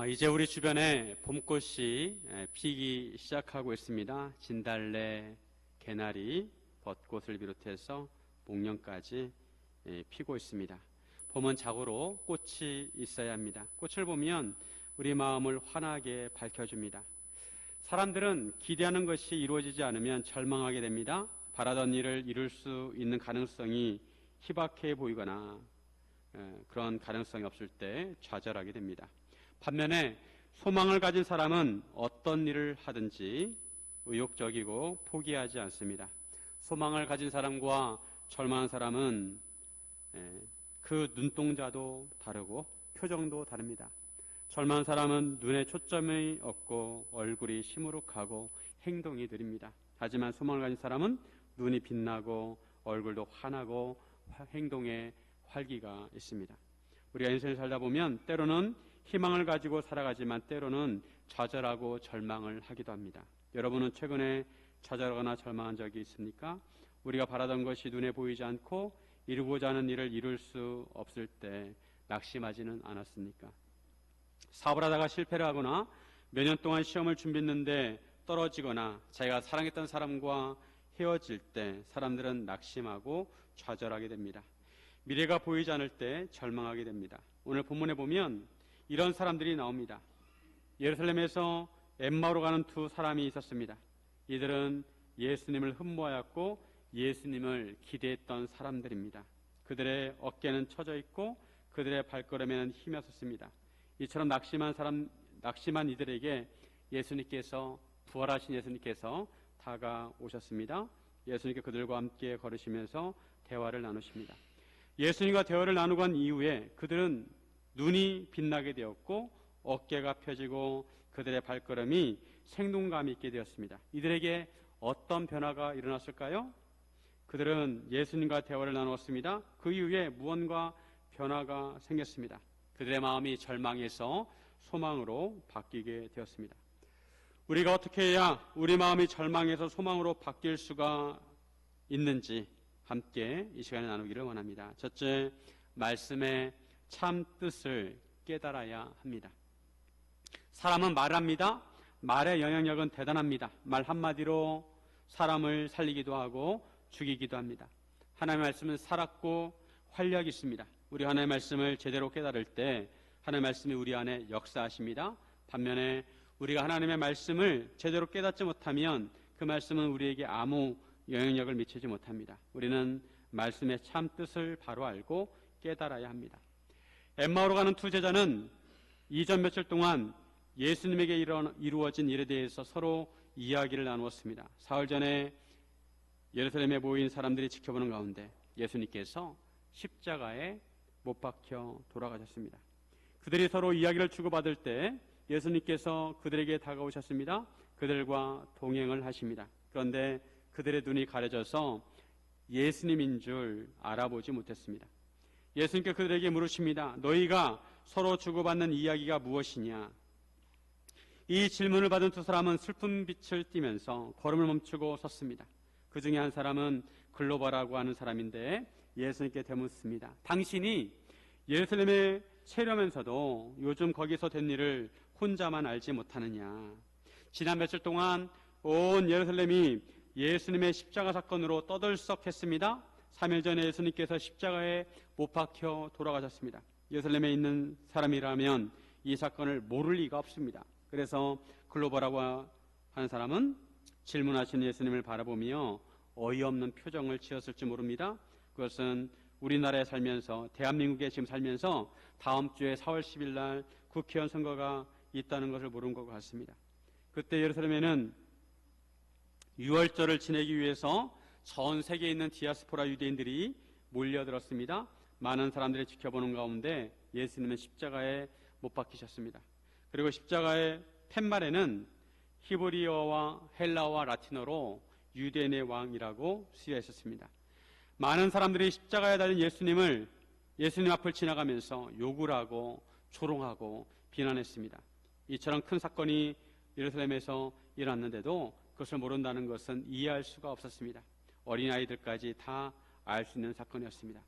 이제 우리 주변에 봄꽃이 피기 시작하고 있습니다. 진달래, 개나리, 벚꽃을 비롯해서 목련까지 피고 있습니다. 봄은 자고로 꽃이 있어야 합니다. 꽃을 보면 우리 마음을 환하게 밝혀줍니다. 사람들은 기대하는 것이 이루어지지 않으면 절망하게 됩니다. 바라던 일을 이룰 수 있는 가능성이 희박해 보이거나 그런 가능성이 없을 때 좌절하게 됩니다. 반면에 소망을 가진 사람은 어떤 일을 하든지 의욕적이고 포기하지 않습니다. 소망을 가진 사람과 절망한 사람은 그 눈동자도 다르고 표정도 다릅니다. 절망한 사람은 눈에 초점이 없고 얼굴이 시무룩하고 행동이 느립니다. 하지만 소망을 가진 사람은 눈이 빛나고 얼굴도 환하고 행동에 활기가 있습니다. 우리가 인생을 살다 보면 때로는 희망을 가지고 살아가지만 때로는 좌절하고 절망을 하기도 합니다. 여러분은 최근에 좌절하거나 절망한 적이 있습니까? 우리가 바라던 것이 눈에 보이지 않고 이루고자 하는 일을 이룰 수 없을 때 낙심하지는 않았습니까? 사업을 하다가 실패를 하거나 몇 년 동안 시험을 준비했는데 떨어지거나 자기가 사랑했던 사람과 헤어질 때 사람들은 낙심하고 좌절하게 됩니다. 미래가 보이지 않을 때 절망하게 됩니다. 오늘 본문에 보면 이런 사람들이 나옵니다. 예루살렘에서 엠마오로 가는 두 사람이 있었습니다. 이들은 예수님을 흠모하였고 예수님을 기대했던 사람들입니다. 그들의 어깨는 처져 있고 그들의 발걸음에는 힘이 없었습니다. 이처럼 낙심한 이들에게 부활하신 예수님께서 다가오셨습니다. 예수님께 그들과 함께 걸으시면서 대화를 나누십니다. 예수님과 대화를 나누고 한 이후에 그들은 눈이 빛나게 되었고 어깨가 펴지고 그들의 발걸음이 생동감 있게 되었습니다. 이들에게 어떤 변화가 일어났을까요? 그들은 예수님과 대화를 나누었습니다. 그 이후에 무언가 변화가 생겼습니다. 그들의 마음이 절망에서 소망으로 바뀌게 되었습니다. 우리가 어떻게 해야 우리 마음이 절망에서 소망으로 바뀔 수가 있는지 함께 이 시간에 나누기를 원합니다. 첫째, 말씀의 참 뜻을 깨달아야 합니다. 사람은 말합니다. 말의 영향력은 대단합니다. 말 한마디로 사람을 살리기도 하고 죽이기도 합니다. 하나님의 말씀은 살았고 활력이 있습니다. 우리 하나님의 말씀을 제대로 깨달을 때 하나님의 말씀이 우리 안에 역사하십니다. 반면에 우리가 하나님의 말씀을 제대로 깨닫지 못하면 그 말씀은 우리에게 아무 영향력을 미치지 못합니다. 우리는 말씀의 참 뜻을 바로 알고 깨달아야 합니다. 엠마오로 가는 두 제자는 이전 며칠 동안 예수님에게 이루어진 일에 대해서 서로 이야기를 나누었습니다. 사흘 전에 예루살렘에 모인 사람들이 지켜보는 가운데 예수님께서 십자가에 못 박혀 돌아가셨습니다. 그들이 서로 이야기를 주고받을 때 예수님께서 그들에게 다가오셨습니다. 그들과 동행을 하십니다. 그런데 그들의 눈이 가려져서 예수님인 줄 알아보지 못했습니다. 예수님께 그들에게 물으십니다. 너희가 서로 주고받는 이야기가 무엇이냐? 이 질문을 받은 두 사람은 슬픈 빛을 띠면서 걸음을 멈추고 섰습니다. 그 중에 한 사람은 글로바라고 하는 사람인데 예수님께 되묻습니다. 당신이 예루살렘에 세려면서도 요즘 거기서 된 일을 혼자만 알지 못하느냐? 지난 며칠 동안 온 예루살렘이 예수님의 십자가 사건으로 떠들썩했습니다. 3일 전에 예수님께서 십자가에 못 박혀 돌아가셨습니다. 예루살렘에 있는 사람이라면 이 사건을 모를 리가 없습니다. 그래서 글로버라고 하는 사람은 질문하신 예수님을 바라보며 어이없는 표정을 지었을지 모릅니다. 그것은 우리나라에 살면서 대한민국에 지금 살면서 다음 주에 4월 10일 날 국회의원 선거가 있다는 것을 모른 것 같습니다. 그때 예루살렘에는 유월절을 지내기 위해서 전 세계에 있는 디아스포라 유대인들이 몰려들었습니다. 많은 사람들이 지켜보는 가운데 예수님은 십자가에 못 박히셨습니다. 그리고 십자가의 팻말에는 히브리어와 헬라어와 라틴어로 유대인의 왕이라고 쓰여 있었습니다. 많은 사람들이 십자가에 달린 예수님 앞을 지나가면서 욕을 하고 조롱하고 비난했습니다. 이처럼 큰 사건이 예루살렘에서 일어났는데도 그것을 모른다는 것은 이해할 수가 없었습니다. 어린아이들까지 다 알 수 있는 사건이었습니다.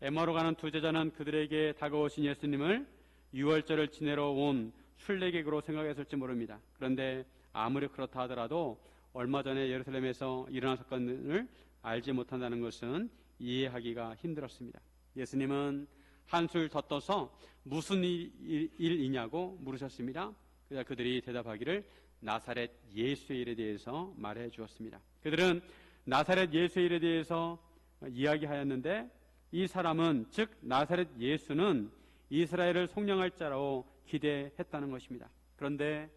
엠마오로 가는 두 제자는 그들에게 다가오신 예수님을 유월절을 지내러 온 순례객으로 생각했을지 모릅니다. 그런데 아무리 그렇다 하더라도 얼마 전에 예루살렘에서 일어난 사건을 알지 못한다는 것은 이해하기가 힘들었습니다. 예수님은 한술 더 떠서 무슨 일이냐고 물으셨습니다. 그래서 그들이 대답하기를 나사렛 예수의 일에 대해서 말해 주었습니다. 그들은 나사렛 예수의 일에 대해서 이야기하였는데 이 사람은, 즉 나사렛 예수는 이스라엘을 속량할 자로 기대했다는 것입니다. 그런데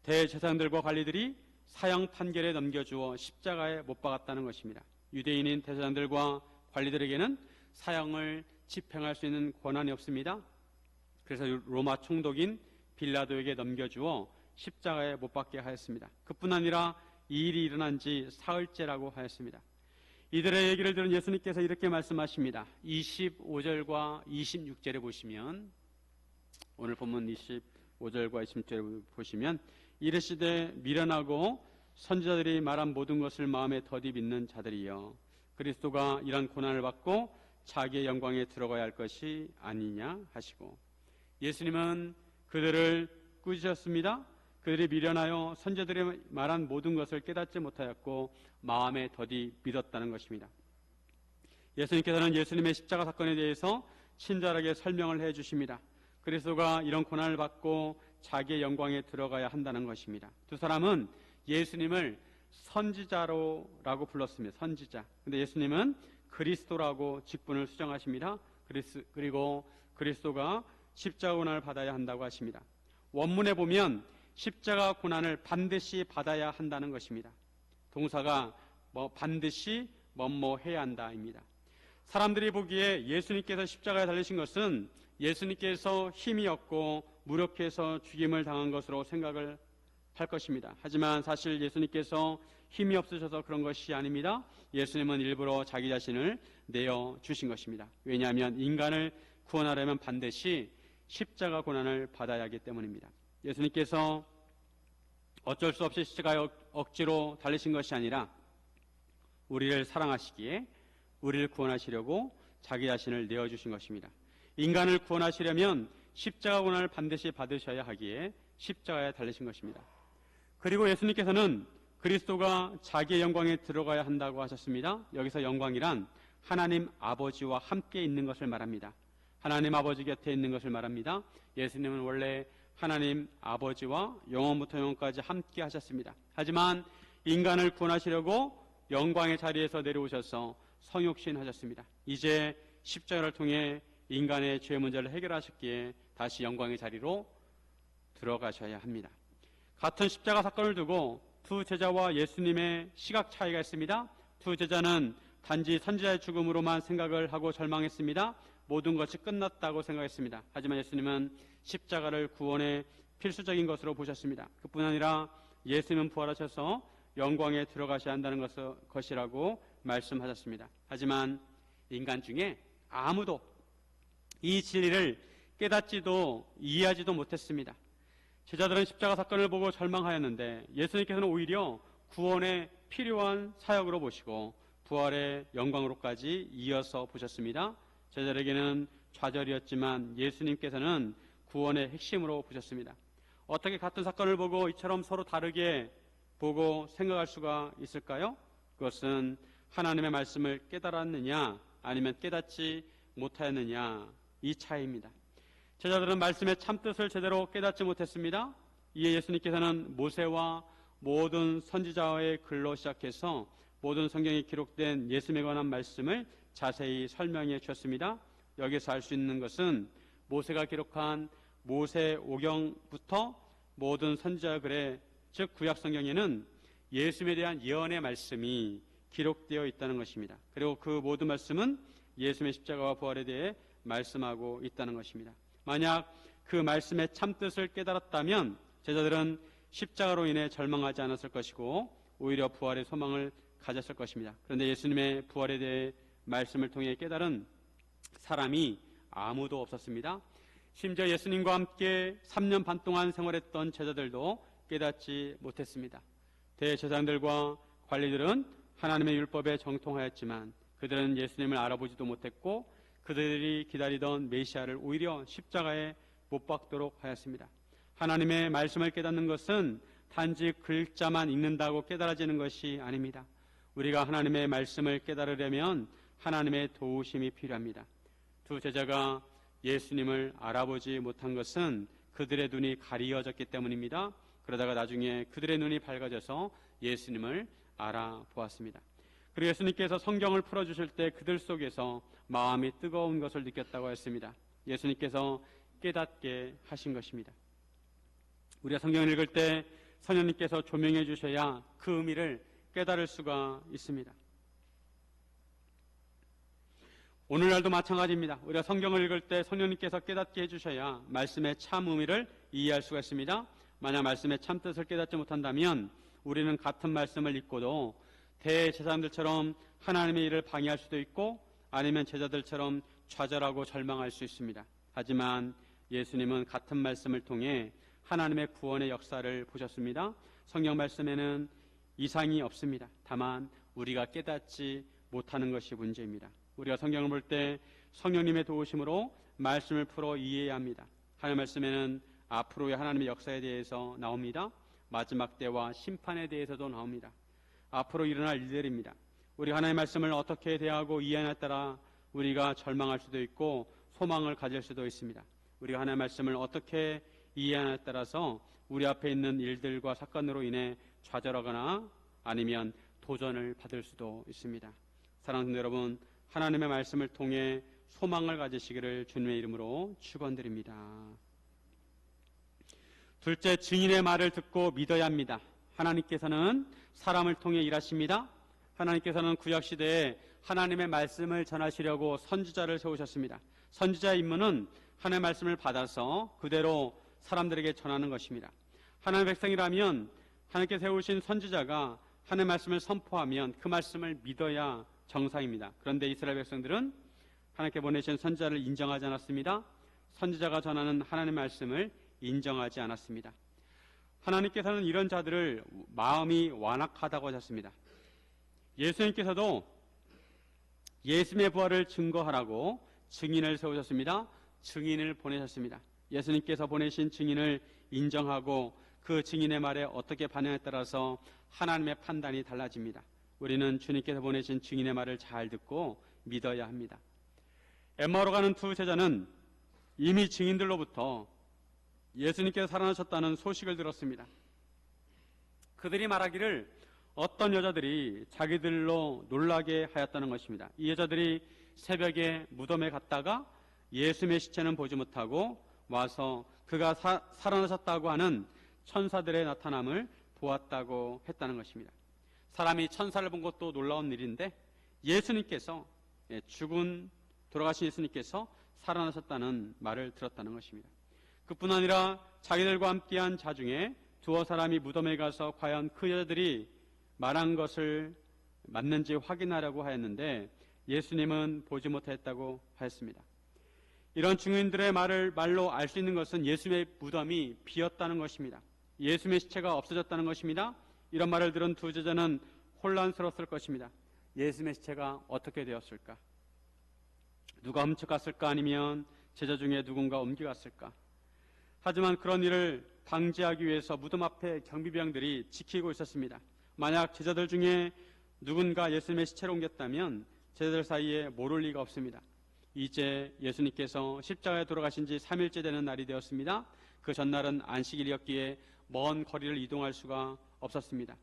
대제사장들과 관리들이 사형 판결에 넘겨주어 십자가에 못 박았다는 것입니다. 유대인인 대제사장들과 관리들에게는 사형을 집행할 수 있는 권한이 없습니다. 그래서 로마 총독인 빌라도에게 넘겨주어 십자가에 못 박게 하였습니다. 그뿐 아니라 이 일이 일어난 지 사흘째라고 하였습니다. 이들의 얘기를 들은 예수님께서 이렇게 말씀하십니다. 25절과 26절에 보시면, 오늘 본문 25절과 26절에 보시면, 이르시되 미련하고 선지자들이 말한 모든 것을 마음에 더디 믿는 자들이여, 그리스도가 이런 고난을 받고 자기의 영광에 들어가야 할 것이 아니냐 하시고, 예수님은 그들을 꾸짖으셨습니다. 그들이 미련하여 선지자들이 말한 모든 것을 깨닫지 못하였고 마음에 더디 믿었다는 것입니다. 예수님께서는 예수님의 십자가 사건에 대해서 친절하게 설명을 해 주십니다. 그리스도가 이런 고난을 받고 자기의 영광에 들어가야 한다는 것입니다. 두 사람은 예수님을 선지자라고 불렀습니다. 선지자. 근데 예수님은 그리스도라고 직분을 수정하십니다. 그리고 그리스도가 십자가 고난을 받아야 한다고 하십니다. 원문에 보면 십자가 고난을 반드시 받아야 한다는 것입니다. 동사가 반드시 뭐뭐 해야 한다입니다. 사람들이 보기에 예수님께서 십자가에 달리신 것은 예수님께서 힘이 없고 무력해서 죽임을 당한 것으로 생각을 할 것입니다. 하지만 사실 예수님께서 힘이 없으셔서 그런 것이 아닙니다. 예수님은 일부러 자기 자신을 내어주신 것입니다. 왜냐하면 인간을 구원하려면 반드시 십자가 고난을 받아야 하기 때문입니다. 예수님께서 어쩔 수 없이 십자가에 억지로 달리신 것이 아니라 우리를 사랑하시기에 우리를 구원하시려고 자기 자신을 내어주신 것입니다. 인간을 구원하시려면 십자가 고난을 반드시 받으셔야 하기에 십자가에 달리신 것입니다. 그리고 예수님께서는 그리스도가 자기의 영광에 들어가야 한다고 하셨습니다. 여기서 영광이란 하나님 아버지와 함께 있는 것을 말합니다. 하나님 아버지 곁에 있는 것을 말합니다. 예수님은 원래 하나님 아버지와 영원부터 영원까지 함께 하셨습니다. 하지만 인간을 구원하시려고 영광의 자리에서 내려오셔서 성육신 하셨습니다. 이제 십자가를 통해 인간의 죄 문제를 해결하셨기에 다시 영광의 자리로 들어가셔야 합니다. 같은 십자가 사건을 두고 두 제자와 예수님의 시각 차이가 있습니다. 두 제자는 단지 선지자의 죽음으로만 생각을 하고 절망했습니다. 모든 것이 끝났다고 생각했습니다. 하지만 예수님은 십자가를 구원의 필수적인 것으로 보셨습니다. 그뿐 아니라 예수님은 부활하셔서 영광에 들어가셔야 한다는 것이라고 말씀하셨습니다. 하지만 인간 중에 아무도 이 진리를 깨닫지도 이해하지도 못했습니다. 제자들은 십자가 사건을 보고 절망하였는데 예수님께서는 오히려 구원에 필요한 사역으로 보시고 부활의 영광으로까지 이어서 보셨습니다. 제자들에게는 좌절이었지만 예수님께서는 구원의 핵심으로 보셨습니다. 어떻게 같은 사건을 보고 이처럼 서로 다르게 보고 생각할 수가 있을까요? 그것은 하나님의 말씀을 깨달았느냐 아니면 깨닫지 못하였느냐, 이 차이입니다. 제자들은 말씀의 참뜻을 제대로 깨닫지 못했습니다. 이에 예수님께서는 모세와 모든 선지자의 글로 시작해서 모든 성경에 기록된 예수님에 관한 말씀을 자세히 설명해 주셨습니다. 여기서 알 수 있는 것은 모세가 기록한 모세오경부터 모든 선지자 글에, 즉 구약 성경에는 예수님에 대한 예언의 말씀이 기록되어 있다는 것입니다. 그리고 그 모든 말씀은 예수님의 십자가와 부활에 대해 말씀하고 있다는 것입니다. 만약 그 말씀의 참뜻을 깨달았다면 제자들은 십자가로 인해 절망하지 않았을 것이고 오히려 부활의 소망을 가졌을 것입니다. 그런데 예수님의 부활에 대해 말씀을 통해 깨달은 사람이 아무도 없었습니다. 심지어 예수님과 함께 3년 반 동안 생활했던 제자들도 깨닫지 못했습니다. 대제사장들과 관리들은 하나님의 율법에 정통하였지만 그들은 예수님을 알아보지도 못했고 그들이 기다리던 메시아를 오히려 십자가에 못 박도록 하였습니다. 하나님의 말씀을 깨닫는 것은 단지 글자만 읽는다고 깨달아지는 것이 아닙니다. 우리가 하나님의 말씀을 깨달으려면 하나님의 도우심이 필요합니다. 두 제자가 예수님을 알아보지 못한 것은 그들의 눈이 가리어졌기 때문입니다. 그러다가 나중에 그들의 눈이 밝아져서 예수님을 알아보았습니다. 그리고 예수님께서 성경을 풀어주실 때 그들 속에서 마음이 뜨거운 것을 느꼈다고 했습니다. 예수님께서 깨닫게 하신 것입니다. 우리가 성경을 읽을 때 성령님께서 조명해 주셔야 그 의미를 깨달을 수가 있습니다. 오늘날도 마찬가지입니다. 우리가 성경을 읽을 때 성령님께서 깨닫게 해주셔야 말씀의 참 의미를 이해할 수가 있습니다. 만약 말씀의 참 뜻을 깨닫지 못한다면 우리는 같은 말씀을 읽고도 대제사장들처럼 하나님의 일을 방해할 수도 있고 아니면 제자들처럼 좌절하고 절망할 수 있습니다. 하지만 예수님은 같은 말씀을 통해 하나님의 구원의 역사를 보셨습니다. 성경 말씀에는 이상이 없습니다. 다만 우리가 깨닫지 못하는 것이 문제입니다. 우리가 성경을 볼 때 성령님의 도우심으로 말씀을 풀어 이해해야 합니다. 하나님의 말씀에는 앞으로의 하나님의 역사에 대해서 나옵니다. 마지막 때와 심판에 대해서도 나옵니다. 앞으로 일어날 일들입니다. 우리가 하나님의 말씀을 어떻게 대하고 이해하냐에 따라 우리가 절망할 수도 있고 소망을 가질 수도 있습니다. 우리가 하나님의 말씀을 어떻게 이해하냐에 따라서 우리 앞에 있는 일들과 사건으로 인해 좌절하거나 아니면 도전을 받을 수도 있습니다. 사랑하는 여러분, 하나님의 말씀을 통해 소망을 가지시기를 주님의 이름으로 축원드립니다. 둘째, 증인의 말을 듣고 믿어야 합니다. 하나님께서는 사람을 통해 일하십니다. 하나님께서는 구약시대에 하나님의 말씀을 전하시려고 선지자를 세우셨습니다. 선지자의 임무는 하나님의 말씀을 받아서 그대로 사람들에게 전하는 것입니다. 하나님의 백성이라면 하나님께 세우신 선지자가 하나님의 말씀을 선포하면 그 말씀을 믿어야 정상입니다. 그런데 이스라엘 백성들은 하나님께 보내신 선지자를 인정하지 않았습니다. 선지자가 전하는 하나님의 말씀을 인정하지 않았습니다. 하나님께서는 이런 자들을 마음이 완악하다고 하셨습니다. 예수님께서도 예수님의 부활을 증거하라고 증인을 세우셨습니다. 증인을 보내셨습니다. 예수님께서 보내신 증인을 인정하고 그 증인의 말에 어떻게 반응에 따라서 하나님의 판단이 달라집니다. 우리는 주님께서 보내신 증인의 말을 잘 듣고 믿어야 합니다. 엠마오로 가는 두 제자는 이미 증인들로부터 예수님께서 살아나셨다는 소식을 들었습니다. 그들이 말하기를 어떤 여자들이 자기들로 놀라게 하였다는 것입니다. 이 여자들이 새벽에 무덤에 갔다가 예수님의 시체는 보지 못하고 와서 그가 살아나셨다고 하는 천사들의 나타남을 보았다고 했다는 것입니다. 사람이 천사를 본 것도 놀라운 일인데 예수님께서 돌아가신 예수님께서 살아나셨다는 말을 들었다는 것입니다. 그뿐 아니라 자기들과 함께한 자 중에 두어 사람이 무덤에 가서 과연 그 여자들이 말한 것을 맞는지 확인하려고 하였는데 예수님은 보지 못했다고 하였습니다. 이런 증인들의 말로 알 수 있는 것은 예수님의 무덤이 비었다는 것입니다. 예수님의 시체가 없어졌다는 것입니다. 이런 말을 들은 두 제자는 혼란스러웠을 것입니다. 예수님의 시체가 어떻게 되었을까? 누가 훔쳐갔을까? 아니면 제자 중에 누군가 옮겨갔을까? 하지만 그런 일을 방지하기 위해서 무덤 앞에 경비병들이 지키고 있었습니다. 만약 제자들 중에 누군가 예수님의 시체를 옮겼다면 제자들 사이에 모를 리가 없습니다. 이제 예수님께서 십자가에 돌아가신 지 3일째 되는 날이 되었습니다. 그 전날은 안식일이었기에 먼 거리를 이동할 수가 없었습니다.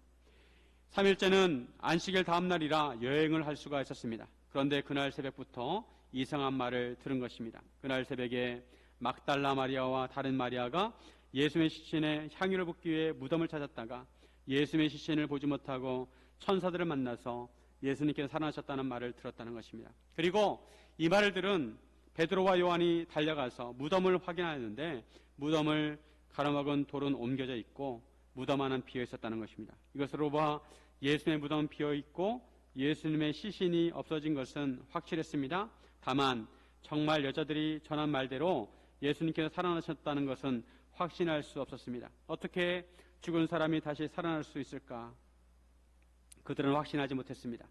3일째는 안식일 다음 날이라 여행을 할 수가 있었습니다. 그런데 그날 새벽부터 이상한 말을 들은 것입니다. 그날 새벽에 막달라 마리아와 다른 마리아가 예수님의 시신에 향유를 붓기 위해 무덤을 찾았다가 예수님의 시신을 보지 못하고 천사들을 만나서 예수님께서 살아나셨다는 말을 들었다는 것입니다. 그리고 이 말을 들은 베드로와 요한이 달려가서 무덤을 확인하였는데 무덤을 가로막은 돌은 옮겨져 있고 무덤 안은 비어 있었다는 것입니다. 이것으로 봐 예수님의 무덤은 비어 있고 예수님의 시신이 없어진 것은 확실했습니다. 다만 정말 여자들이 전한 말대로 예수님께서 살아나셨다는 것은 확신할 수 없었습니다. 어떻게 죽은 사람이 다시 살아날 수 있을까? 그들은 확신하지 못했습니다.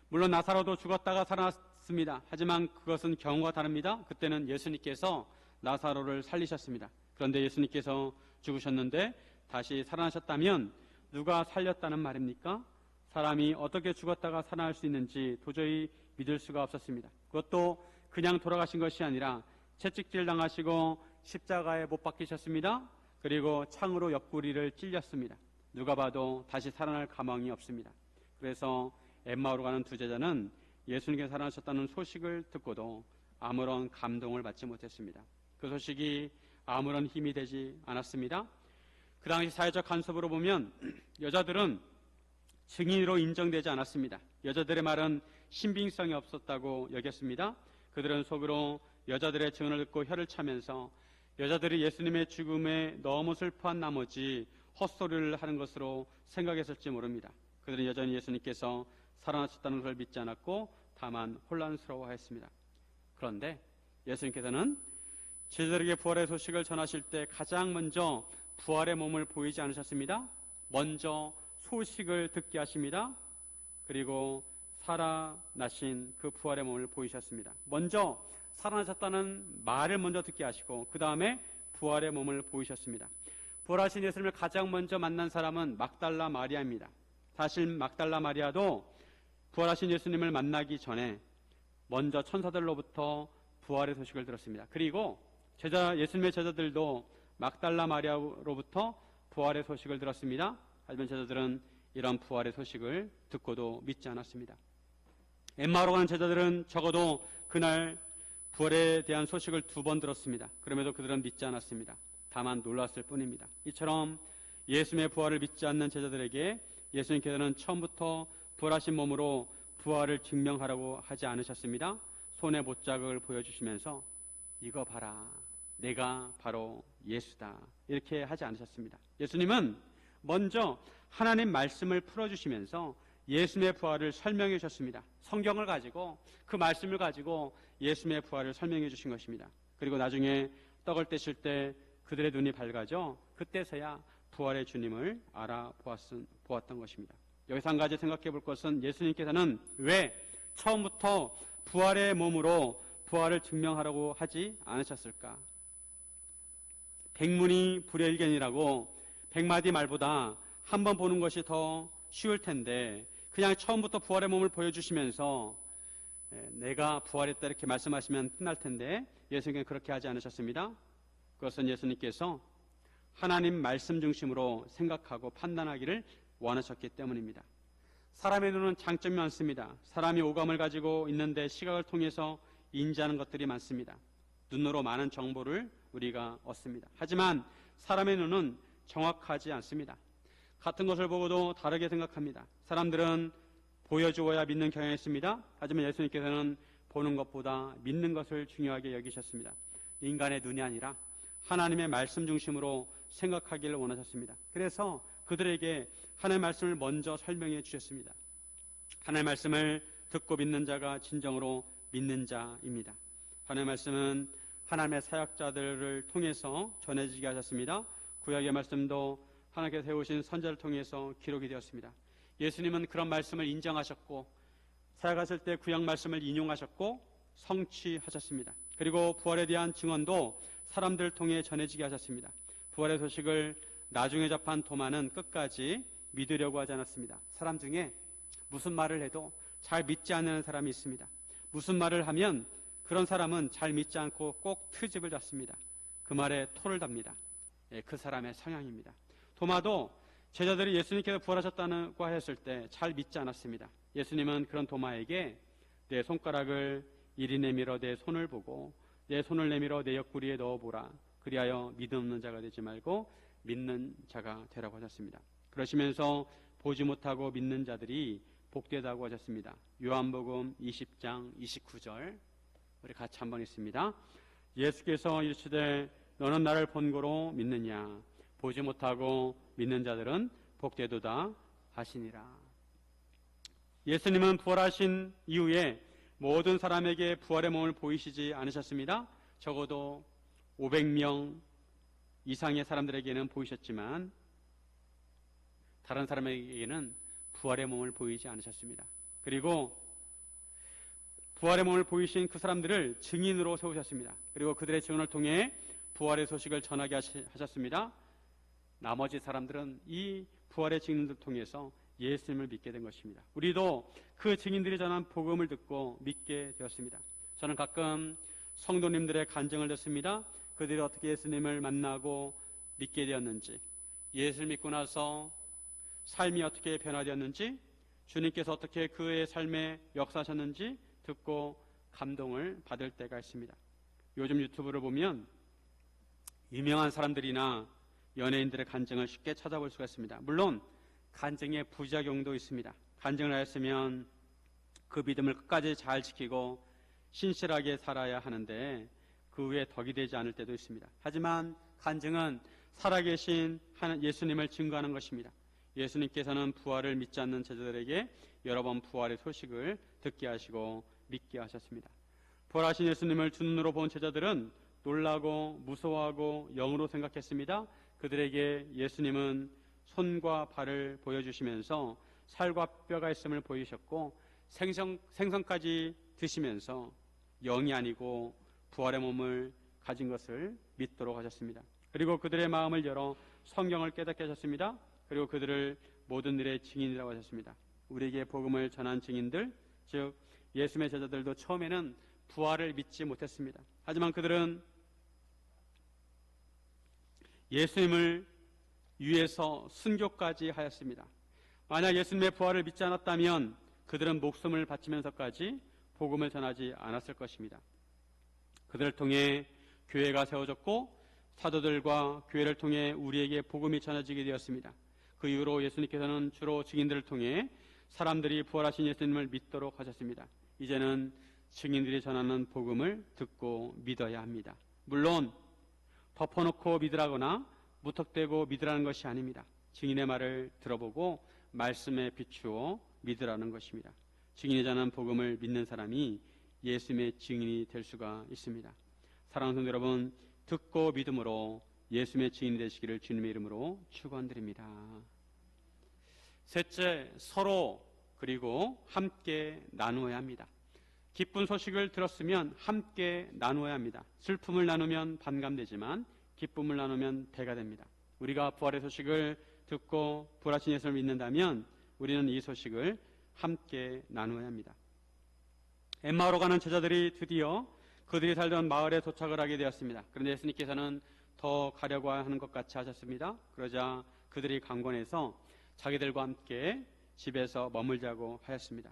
물론 나사로도 죽었다가 살아났습니다. 하지만 그것은 경우가 다릅니다. 그때는 예수님께서 라사로를 살리셨습니다. 그런데 예수님께서 죽으셨는데 다시 살아나셨다면 누가 살렸다는 말입니까? 사람이 어떻게 죽었다가 살아날 수 있는지 도저히 믿을 수가 없었습니다. 그것도 그냥 돌아가신 것이 아니라 채찍질 당하시고 십자가에 못 박히셨습니다. 그리고 창으로 옆구리를 찔렸습니다. 누가 봐도 다시 살아날 가망이 없습니다. 그래서 엠마오로 가는 두 제자는 예수님께서 살아나셨다는 소식을 듣고도 아무런 감동을 받지 못했습니다. 그 소식이 아무런 힘이 되지 않았습니다. 그 당시 사회적 간섭으로 보면 여자들은 증인으로 인정되지 않았습니다. 여자들의 말은 신빙성이 없었다고 여겼습니다. 그들은 속으로 여자들의 증언을 듣고 혀를 차면서 여자들이 예수님의 죽음에 너무 슬퍼한 나머지 헛소리를 하는 것으로 생각했을지 모릅니다. 그들은 여전히 예수님께서 살아나셨다는 것을 믿지 않았고 다만 혼란스러워했습니다. 그런데 예수님께서는 제자들에게 부활의 소식을 전하실 때 가장 먼저 부활의 몸을 보이지 않으셨습니다. 먼저 소식을 듣게 하십니다. 그리고 살아나신 그 부활의 몸을 보이셨습니다. 먼저 살아나셨다는 말을 먼저 듣게 하시고 그 다음에 부활의 몸을 보이셨습니다. 부활하신 예수님을 가장 먼저 만난 사람은 막달라 마리아입니다. 사실 막달라 마리아도 부활하신 예수님을 만나기 전에 먼저 천사들로부터 부활의 소식을 들었습니다. 그리고 예수님의 제자들도 막달라 마리아로부터 부활의 소식을 들었습니다. 하지만 제자들은 이런 부활의 소식을 듣고도 믿지 않았습니다. 엠마오로 가는 제자들은 적어도 그날 부활에 대한 소식을 2번 들었습니다. 그럼에도 그들은 믿지 않았습니다. 다만 놀랐을 뿐입니다. 이처럼 예수님의 부활을 믿지 않는 제자들에게 예수님께서는 처음부터 부활하신 몸으로 부활을 증명하라고 하지 않으셨습니다. 손에 못자국을 보여주시면서 이거 봐라, 내가 바로 예수다, 이렇게 하지 않으셨습니다. 예수님은 먼저 하나님 말씀을 풀어주시면서 예수님의 부활을 설명해 주셨습니다. 성경을 가지고 그 말씀을 가지고 예수님의 부활을 설명해 주신 것입니다. 그리고 나중에 떡을 떼실 때 그들의 눈이 밝아져 그때서야 부활의 주님을 알아보았던 것입니다. 여기서 한 가지 생각해 볼 것은 예수님께서는 왜 처음부터 부활의 몸으로 부활을 증명하라고 하지 않으셨을까? 백문이 불여일견이라고 100마디 말보다 한 번 보는 것이 더 쉬울 텐데 그냥 처음부터 부활의 몸을 보여주시면서 내가 부활했다 이렇게 말씀하시면 끝날 텐데 예수님께서는 그렇게 하지 않으셨습니다. 그것은 예수님께서 하나님 말씀 중심으로 생각하고 판단하기를 원하셨기 때문입니다. 사람의 눈은 장점이 많습니다. 사람이 오감을 가지고 있는데 시각을 통해서 인지하는 것들이 많습니다. 눈으로 많은 정보를 우리가 얻습니다. 하지만 사람의 눈은 정확하지 않습니다. 같은 것을 보고도 다르게 생각합니다. 사람들은 보여주어야 믿는 경향이 있습니다. 하지만 예수님께서는 보는 것보다 믿는 것을 중요하게 여기셨습니다. 인간의 눈이 아니라 하나님의 말씀 중심으로 생각하기를 원하셨습니다. 그래서 그들에게 하나님의 말씀을 먼저 설명해 주셨습니다. 하나님의 말씀을 듣고 믿는 자가 진정으로 믿는 자입니다. 하나님의 말씀은 하나님의 사역자들을 통해서 전해지게 하셨습니다. 구약의 말씀도 하나님께서 세우신 선자를 통해서 기록이 되었습니다. 예수님은 그런 말씀을 인정하셨고 사역하실 때 구약 말씀을 인용하셨고 성취하셨습니다. 그리고 부활에 대한 증언도 사람들을 통해 전해지게 하셨습니다. 부활의 소식을 나중에 접한 도마는 끝까지 믿으려고 하지 않았습니다. 사람 중에 무슨 말을 해도 잘 믿지 않는 사람이 있습니다. 무슨 말을 하면 그런 사람은 잘 믿지 않고 꼭 트집을 잡습니다. 그 말에 토를 답니다. 그 사람의 성향입니다. 도마도 제자들이 예수님께서 부활하셨다고 하였을 때 잘 믿지 않았습니다. 예수님은 그런 도마에게 내 손가락을 이리 내밀어 내 손을 보고 내 손을 내밀어 내 옆구리에 넣어보라. 그리하여 믿음 없는 자가 되지 말고 믿는 자가 되라고 하셨습니다. 그러시면서 보지 못하고 믿는 자들이 복되다고 하셨습니다. 요한복음 20장 29절 우리 같이 한번 읽습니다. 예수께서 이르시되 너는 나를 본고로 믿느냐? 보지 못하고 믿는 자들은 복되도다 하시니라. 예수님은 부활하신 이후에 모든 사람에게 부활의 몸을 보이시지 않으셨습니다. 적어도 500명 이상의 사람들에게는 보이셨지만 다른 사람에게는 부활의 몸을 보이지 않으셨습니다. 그리고 부활의 몸을 보이신 그 사람들을 증인으로 세우셨습니다. 그리고 그들의 증언을 통해 부활의 소식을 전하게 하셨습니다. 나머지 사람들은 이 부활의 증인들을 통해서 예수님을 믿게 된 것입니다. 우리도 그 증인들이 전한 복음을 듣고 믿게 되었습니다. 저는 가끔 성도님들의 간증을 듣습니다. 그들이 어떻게 예수님을 만나고 믿게 되었는지, 예수를 믿고 나서 삶이 어떻게 변화되었는지, 주님께서 어떻게 그의 삶에 역사하셨는지 듣고 감동을 받을 때가 있습니다. 요즘 유튜브를 보면 유명한 사람들이나 연예인들의 간증을 쉽게 찾아볼 수가 있습니다. 물론 간증의 부작용도 있습니다. 간증을 하였으면 그 믿음을 끝까지 잘 지키고 신실하게 살아야 하는데 그 후에 덕이 되지 않을 때도 있습니다. 하지만 간증은 살아계신 예수님을 증거하는 것입니다. 예수님께서는 부활을 믿지 않는 제자들에게 여러 번 부활의 소식을 듣게 하시고 믿게 하셨습니다. 부활하신 예수님을 두 눈으로 본 제자들은 놀라고 무서워하고 영으로 생각했습니다. 그들에게 예수님은 손과 발을 보여주시면서 살과 뼈가 있음을 보이셨고 생선까지 드시면서 영이 아니고 부활의 몸을 가진 것을 믿도록 하셨습니다. 그리고 그들의 마음을 열어 성경을 깨닫게 하셨습니다. 그리고 그들을 모든 일의 증인이라고 하셨습니다. 우리에게 복음을 전한 증인들, 즉 예수님의 제자들도 처음에는 부활을 믿지 못했습니다. 하지만 그들은 예수님을 위해서 순교까지 하였습니다. 만약 예수님의 부활을 믿지 않았다면 그들은 목숨을 바치면서까지 복음을 전하지 않았을 것입니다. 그들을 통해 교회가 세워졌고 사도들과 교회를 통해 우리에게 복음이 전해지게 되었습니다. 그 이후로 예수님께서는 주로 증인들을 통해 사람들이 부활하신 예수님을 믿도록 하셨습니다. 이제는 증인들이 전하는 복음을 듣고 믿어야 합니다. 물론 덮어놓고 믿으라거나 무턱대고 믿으라는 것이 아닙니다. 증인의 말을 들어보고 말씀에 비추어 믿으라는 것입니다. 증인이 전하는 복음을 믿는 사람이 예수님의 증인이 될 수가 있습니다. 사랑하는 성도 여러분, 듣고 믿음으로 예수님의 증인이 되시기를 주님의 이름으로 축원드립니다. 셋째, 서로 그리고 함께 나누어야 합니다. 기쁜 소식을 들었으면 함께 나누어야 합니다. 슬픔을 나누면 반감되지만 기쁨을 나누면 배가 됩니다. 우리가 부활의 소식을 듣고 부활하신 예수를 믿는다면 우리는 이 소식을 함께 나누어야 합니다. 엠마오로 가는 제자들이 드디어 그들이 살던 마을에 도착을 하게 되었습니다. 그런데 예수님께서는 더 가려고 하는 것 같이 하셨습니다. 그러자 그들이 강권해서 자기들과 함께 집에서 머물자고 하였습니다.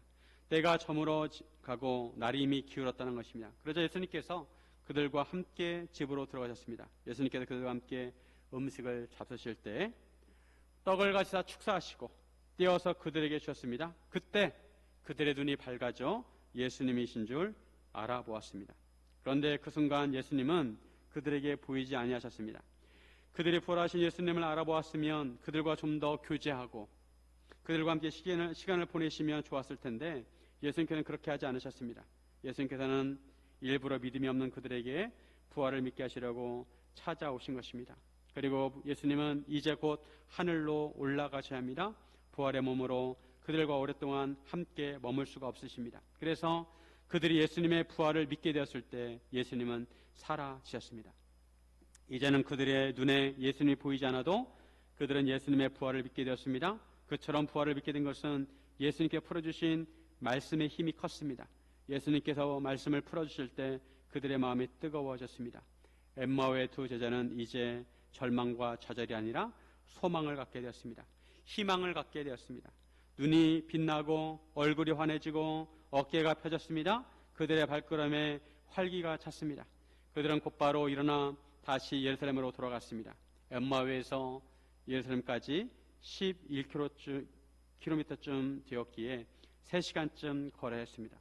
때가 저물어 가고 날이 이미 기울었다는 것입니다. 그러자 예수님께서 그들과 함께 집으로 들어가셨습니다. 예수님께서 그들과 함께 음식을 잡수실 때 떡을 가지사 축사하시고 떼어서 그들에게 주셨습니다. 그때 그들의 눈이 밝아져 예수님이신 줄 알아보았습니다. 그런데 그 순간 예수님은 그들에게 보이지 아니하셨습니다. 그들이 부활하신 예수님을 알아보았으면 그들과 좀 더 교제하고 그들과 함께 시간을 보내시면 좋았을 텐데 예수님께서는 그렇게 하지 않으셨습니다. 예수님께서는 일부러 믿음이 없는 그들에게 부활을 믿게 하시려고 찾아오신 것입니다. 그리고 예수님은 이제 곧 하늘로 올라가셔야 합니다. 부활의 몸으로 그들과 오랫동안 함께 머물 수가 없으십니다. 그래서 그들이 예수님의 부활을 믿게 되었을 때 예수님은 사라지셨습니다. 이제는 그들의 눈에 예수님이 보이지 않아도 그들은 예수님의 부활을 믿게 되었습니다. 그처럼 부활을 믿게 된 것은 예수님께 풀어주신 말씀의 힘이 컸습니다. 예수님께서 말씀을 풀어주실 때 그들의 마음이 뜨거워졌습니다. 엠마오의 두 제자는 이제 절망과 좌절이 아니라 소망을 갖게 되었습니다. 희망을 갖게 되었습니다. 눈이 빛나고 얼굴이 환해지고 어깨가 펴졌습니다. 그들의 발걸음에 활기가 찼습니다. 그들은 곧바로 일어나 다시 예루살렘으로 돌아갔습니다. 엠마오에서 예루살렘까지 11km쯤 되었기에 3시간쯤 걸어했습니다.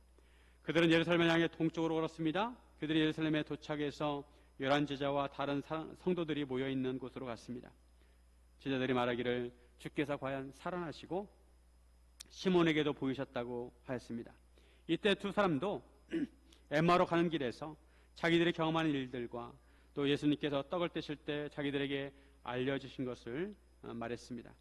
그들은 예루살렘을 향해 동쪽으로 걸었습니다. 그들이 예루살렘에 도착해서 11제자와 다른 성도들이 모여있는 곳으로 갔습니다. 제자들이 말하기를 주께서 과연 살아나시고 시몬에게도 보이셨다고 하였습니다. 이때 두 사람도 엠마오로 가는 길에서 자기들이 경험하는 일들과 또 예수님께서 떡을 떼실 때 자기들에게 알려주신 것을 말했습니다.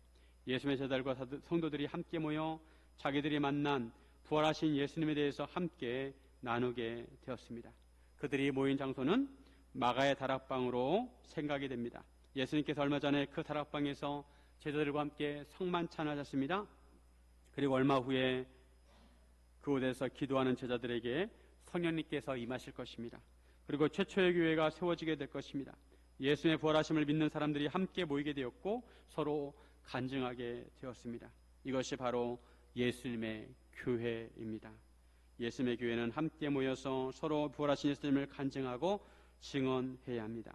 예수님의 제자들과 성도들이 함께 모여 자기들이 만난 부활하신 예수님에 대해서 함께 나누게 되었습니다. 그들이 모인 장소는 마가의 다락방으로 생각이 됩니다. 예수님께서 얼마 전에 그 다락방에서 제자들과 함께 성만찬하셨습니다. 그리고 얼마 후에 그곳에서 기도하는 제자들에게 성령님께서 임하실 것입니다. 그리고 최초의 교회가 세워지게 될 것입니다. 예수님의 부활하심을 믿는 사람들이 함께 모이게 되었고 서로 간증하게 되었습니다. 이것이 바로 예수님의 교회입니다. 예수님의 교회는 함께 모여서 서로 부활하신 예수님을 간증하고 증언해야 합니다.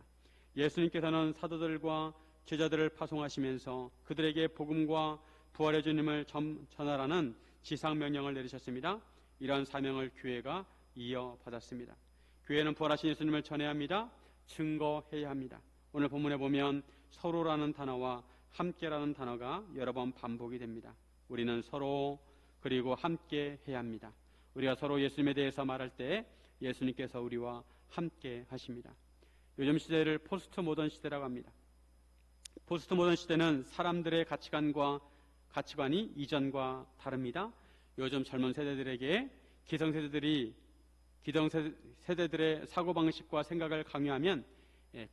예수님께서는 사도들과 제자들을 파송하시면서 그들에게 복음과 부활의 주님을 전하라는 지상명령을 내리셨습니다. 이러한 사명을 교회가 이어받았습니다. 교회는 부활하신 예수님을 전해야 합니다. 증거해야 합니다. 오늘 본문에 보면 서로라는 단어와 함께라는 단어가 여러 번 반복이 됩니다. 우리는 서로 그리고 함께 해야 합니다. 우리가 서로 예수님에 대해서 말할 때 예수님께서 우리와 함께 하십니다. 요즘 시대를 포스트 모던 시대라고 합니다. 포스트 모던 시대는 사람들의 가치관이 이전과 다릅니다. 요즘 젊은 세대들에게 기성세대들의 사고방식과 생각을 강요하면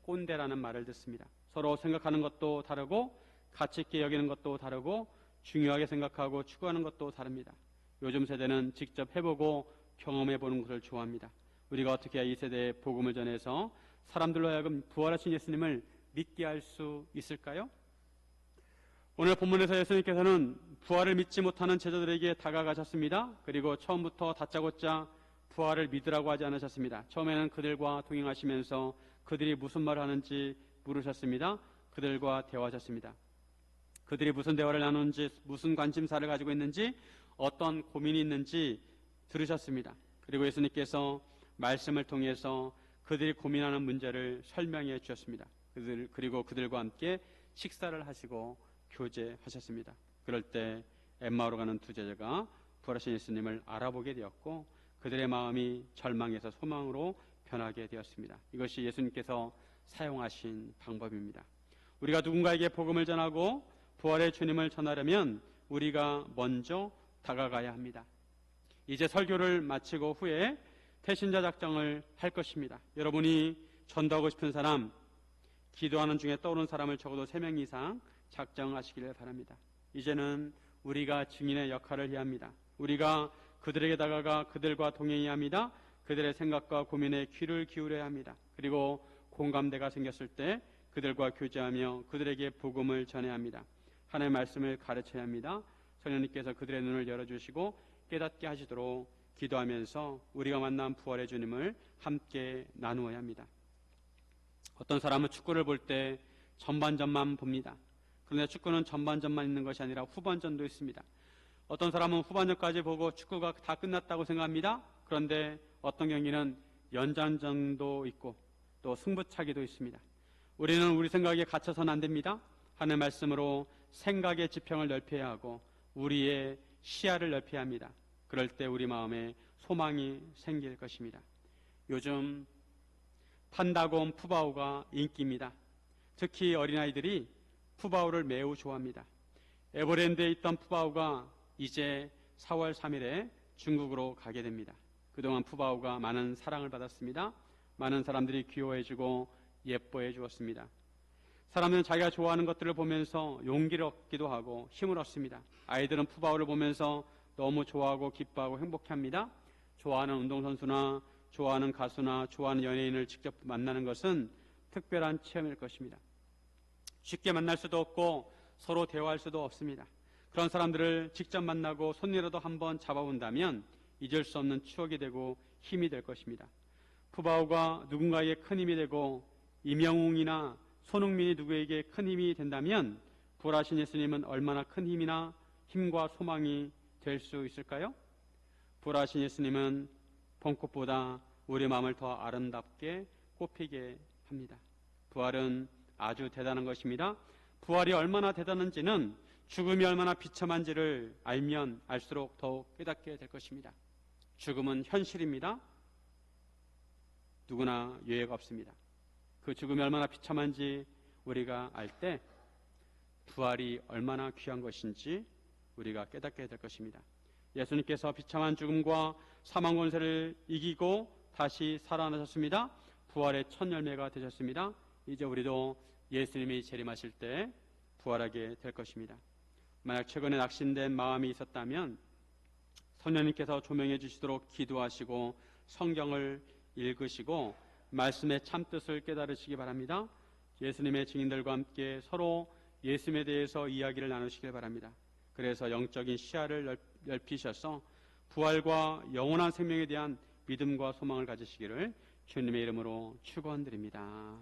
꼰대라는 말을 듣습니다. 서로 생각하는 것도 다르고 가치 있게 여기는 것도 다르고 중요하게 생각하고 추구하는 것도 다릅니다. 요즘 세대는 직접 해보고 경험해보는 것을 좋아합니다. 우리가 어떻게 이 세대에 복음을 전해서 사람들로 하여금 부활하신 예수님을 믿게 할 수 있을까요? 오늘 본문에서 예수님께서는 부활을 믿지 못하는 제자들에게 다가가셨습니다. 그리고 처음부터 다짜고짜 부활을 믿으라고 하지 않으셨습니다. 처음에는 그들과 동행하시면서 그들이 무슨 말을 하는지 물으셨습니다. 그들과 대화하셨습니다. 그들이 무슨 대화를 나누는지, 무슨 관심사를 가지고 있는지, 어떤 고민이 있는지 들으셨습니다. 그리고 예수님께서 말씀을 통해서 그들이 고민하는 문제를 설명해 주셨습니다. 그리고 그들과 함께 식사를 하시고 교제하셨습니다. 그럴 때 엠마오로 가는 두 제자가 부활하신 예수님을 알아보게 되었고 그들의 마음이 절망에서 소망으로 변하게 되었습니다. 이것이 예수님께서 사용하신 방법입니다. 우리가 누군가에게 복음을 전하고 부활의 주님을 전하려면 우리가 먼저 다가가야 합니다. 이제 설교를 마치고 후에 태신자 작정을 할 것입니다. 여러분이 전도하고 싶은 사람, 기도하는 중에 떠오른 사람을 적어도 3명 이상 작정하시기를 바랍니다. 이제는 우리가 증인의 역할을 해야 합니다. 우리가 그들에게 다가가 그들과 동행해야 합니다. 그들의 생각과 고민에 귀를 기울여야 합니다. 그리고 공감대가 생겼을 때 그들과 교제하며 그들에게 복음을 전해야 합니다. 하나님의 말씀을 가르쳐야 합니다. 성령님께서 그들의 눈을 열어주시고 깨닫게 하시도록 기도하면서 우리가 만난 부활의 주님을 함께 나누어야 합니다. 어떤 사람은 축구를 볼 때 전반전만 봅니다. 그런데 축구는 전반전만 있는 것이 아니라 후반전도 있습니다. 어떤 사람은 후반전까지 보고 축구가 다 끝났다고 생각합니다. 그런데 어떤 경기는 연장전도 있고 또 승부차기도 있습니다. 우리는 우리 생각에 갇혀서는 안 됩니다. 하나님의 말씀으로 생각의 지평을 넓혀야 하고 우리의 시야를 넓혀야 합니다. 그럴 때 우리 마음에 소망이 생길 것입니다. 요즘 판다곰 푸바오가 인기입니다. 특히 어린아이들이 푸바오를 매우 좋아합니다. 에버랜드에 있던 푸바오가 이제 4월 3일에 중국으로 가게 됩니다. 그동안 푸바오가 많은 사랑을 받았습니다. 많은 사람들이 귀여워해주고 예뻐해 주었습니다. 사람들은 자기가 좋아하는 것들을 보면서 용기를 얻기도 하고 힘을 얻습니다. 아이들은 푸바오를 보면서 너무 좋아하고 기뻐하고 행복해합니다. 좋아하는 운동선수나 좋아하는 가수나 좋아하는 연예인을 직접 만나는 것은 특별한 체험일 것입니다. 쉽게 만날 수도 없고 서로 대화할 수도 없습니다. 그런 사람들을 직접 만나고 손이라도 한번 잡아본다면 잊을 수 없는 추억이 되고 힘이 될 것입니다. 푸바오가 누군가에게 큰 힘이 되고 임영웅이나 손흥민이 누구에게 큰 힘이 된다면 부활하신 예수님은 얼마나 큰 힘과 소망이 될 수 있을까요? 부활하신 예수님은 봄꽃보다 우리 마음을 더 아름답게 꽃피게 합니다. 부활은 아주 대단한 것입니다. 부활이 얼마나 대단한지는 죽음이 얼마나 비참한지를 알면 알수록 더욱 깨닫게 될 것입니다. 죽음은 현실입니다. 누구나 예외가 없습니다. 그 죽음이 얼마나 비참한지 우리가 알 때 부활이 얼마나 귀한 것인지 우리가 깨닫게 될 것입니다. 예수님께서 비참한 죽음과 사망 권세를 이기고 다시 살아나셨습니다. 부활의 첫 열매가 되셨습니다. 이제 우리도 예수님이 재림하실 때 부활하게 될 것입니다. 만약 최근에 낙심된 마음이 있었다면 성령님께서 조명해 주시도록 기도하시고 성경을 읽으시고 말씀의 참뜻을 깨달으시기 바랍니다. 예수님의 증인들과 함께 서로 예수님에 대해서 이야기를 나누시길 바랍니다. 그래서 영적인 시야를 넓히셔서 부활과 영원한 생명에 대한 믿음과 소망을 가지시기를 주님의 이름으로 축원드립니다.